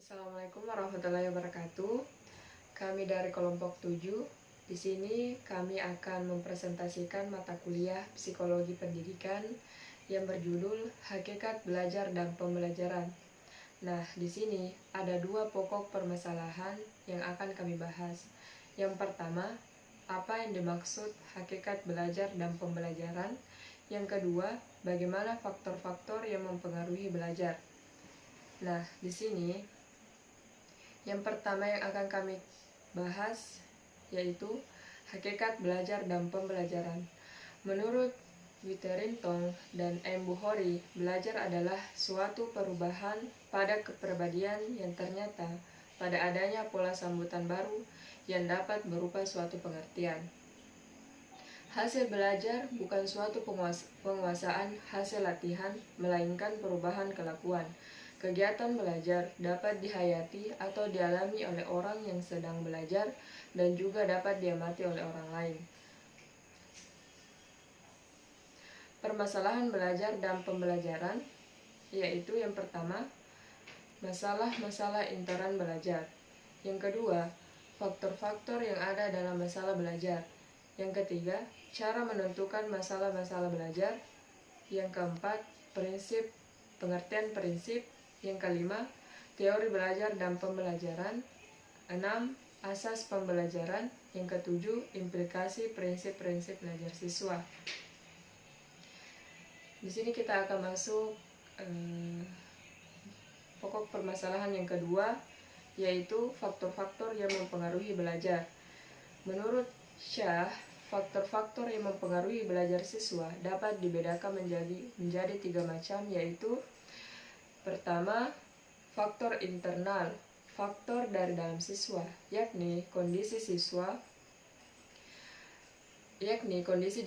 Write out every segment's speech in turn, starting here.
Assalamualaikum warahmatullahi wabarakatuh. Kami dari kelompok 7. Di sini kami akan mempresentasikan mata kuliah Psikologi Pendidikan yang berjudul Hakikat Belajar dan Pembelajaran. Nah, di sini ada dua pokok permasalahan yang akan kami bahas. Yang pertama, apa yang dimaksud hakikat belajar dan pembelajaran? Yang kedua, bagaimana faktor-faktor yang mempengaruhi belajar? Nah, di sini yang pertama yang akan kami bahas yaitu hakikat belajar dan pembelajaran. Menurut Witterington dan M. Bukhari, belajar adalah suatu perubahan pada kepribadian yang ternyata pada adanya pola sambutan baru yang dapat berupa suatu pengertian. Hasil belajar bukan suatu penguasaan hasil latihan, melainkan perubahan kelakuan. Kegiatan belajar dapat dihayati atau dialami oleh orang yang sedang belajar dan juga dapat diamati oleh orang lain. Permasalahan belajar dan pembelajaran yaitu yang pertama, masalah-masalah intoran belajar. Yang kedua, faktor-faktor yang ada dalam masalah belajar. Yang ketiga, cara menentukan masalah-masalah belajar. Yang keempat, pengertian prinsip. Yang kelima, teori belajar dan pembelajaran. 6. Asas pembelajaran. Yang ketujuh, implikasi prinsip-prinsip belajar siswa. Di sini kita akan masuk pokok permasalahan yang kedua, yaitu faktor-faktor yang mempengaruhi belajar. Menurut Shah, faktor-faktor yang mempengaruhi belajar siswa dapat dibedakan menjadi 3 macam, yaitu pertama, faktor internal, faktor dari dalam siswa, yakni kondisi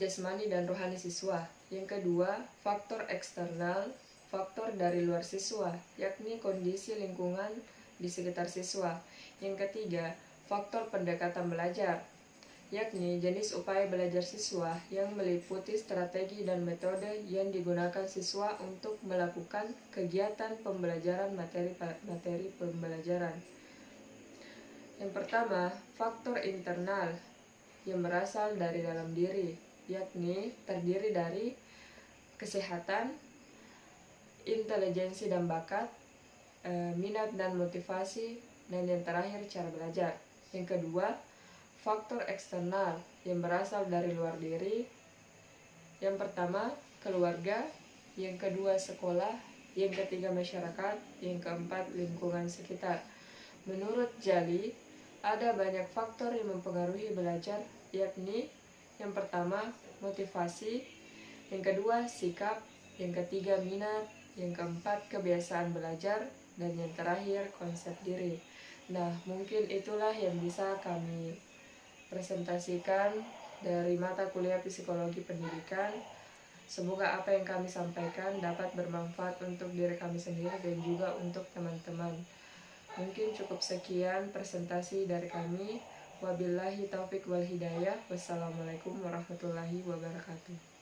jasmani dan rohani siswa. Yang kedua, faktor eksternal, faktor dari luar siswa, yakni kondisi lingkungan di sekitar siswa. Yang ketiga, faktor pendekatan belajar, yakni jenis upaya belajar siswa yang meliputi strategi dan metode yang digunakan siswa untuk melakukan kegiatan pembelajaran materi pembelajaran. Yang pertama, faktor internal yang berasal dari dalam diri, yakni terdiri dari kesehatan, intelijensi dan bakat, minat dan motivasi, dan yang terakhir cara belajar. Yang kedua, faktor eksternal yang berasal dari luar diri. Yang pertama, keluarga. Yang kedua, sekolah. Yang ketiga, masyarakat. Yang keempat, lingkungan sekitar. Menurut Jali, ada banyak faktor yang mempengaruhi belajar, yakni yang pertama, motivasi. Yang kedua, sikap. Yang ketiga, minat. Yang keempat, kebiasaan belajar. Dan yang terakhir, konsep diri. Nah, mungkin itulah yang bisa kami presentasikan dari mata kuliah Psikologi Pendidikan. Semoga apa yang kami sampaikan dapat bermanfaat untuk diri kami sendiri dan juga untuk teman-teman. Mungkin cukup sekian presentasi dari kami. Wabillahi taufiq wal hidayah. Wassalamualaikum warahmatullahi wabarakatuh.